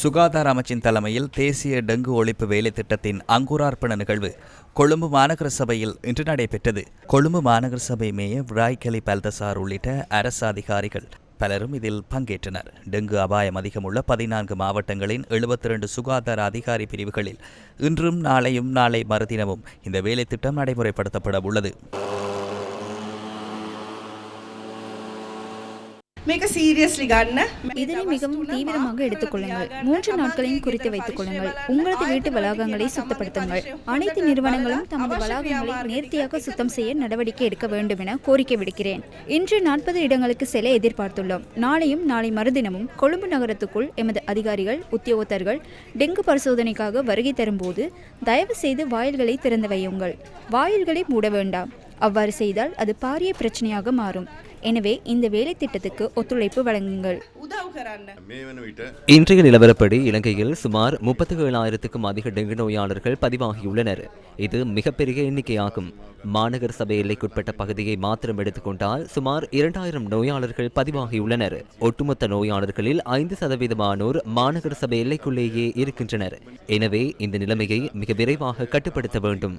சுகாதார அமைச்சின் தலைமையில் தேசிய டெங்கு ஒழிப்பு வேலை திட்டத்தின் அங்குரார்ப்பண நிகழ்வு கொழும்பு மாநகர சபையில் இன்று நடைபெற்றது. கொழும்பு மாநகர சபை மேயர் விராய்கலி பல்தசார் உள்ளிட்ட அரசு அதிகாரிகள் பலரும் இதில் பங்கேற்றனர். டெங்கு அபாயம் அதிகமுள்ள 14 மாவட்டங்களின் 72 சுகாதார அதிகாரி பிரிவுகளில் இன்றும் நாளையும் நாளை மறுதினமும் இந்த வேலை திட்டம் நடைமுறைப்படுத்தப்பட உள்ளது. இதனை மிகவும் தீவிரமாக எடுத்துக்கொள்ளுங்கள். 3 நாட்களையும் குறித்து வைத்துக் கொள்ளுங்கள். உங்களது வீட்டு வளாகங்களை சுத்தப்படுத்துங்கள். அனைத்து நிறுவனங்களும் தமது வளாகங்களை நேர்த்தியாக சுத்தம் செய்ய நடவடிக்கை எடுக்க வேண்டும் என கோரிக்கை விடுக்கிறேன். இன்று 40 இடங்களுக்கு செல்ல எதிர்பார்த்துள்ளோம். நாளையும் நாளை மறுதினமும் கொழும்பு நகரத்துக்குள் எமது அதிகாரிகள் உத்தியோகத்தர்கள் டெங்கு பரிசோதனைக்காக வருகை தரும்போது தயவு செய்து வாயில்களை திறந்து வையுங்கள். வாயில்களை மூட வேண்டாம். அவ்வாறு செய்தால் அது பாரிய பிரச்சனையாக மாறும். எனவே இந்த வேலை திட்டத்துக்கு ஒத்துழைப்பு வழங்குங்கள். இன்றைய நிலவரப்படி இலங்கையில் சுமார் 37,000க்கும் அதிக டெங்கு நோயாளர்கள் பதிவாகியுள்ளனர். இது மிகப்பெரிய எண்ணிக்கையாகும். மாநகர சபை எல்லைக்குட்பட்ட பகுதியை மாத்திரம் எடுத்துக்கொண்டால் சுமார் 2,000 நோயாளர்கள் பதிவாகியுள்ளனர். ஒட்டுமொத்த நோயாளர்களில் 5% மாநகர சபை எல்லைக்குள்ளேயே இருக்கின்றனர். எனவே இந்த நிலைமையை மிக விரைவாக கட்டுப்படுத்த வேண்டும்.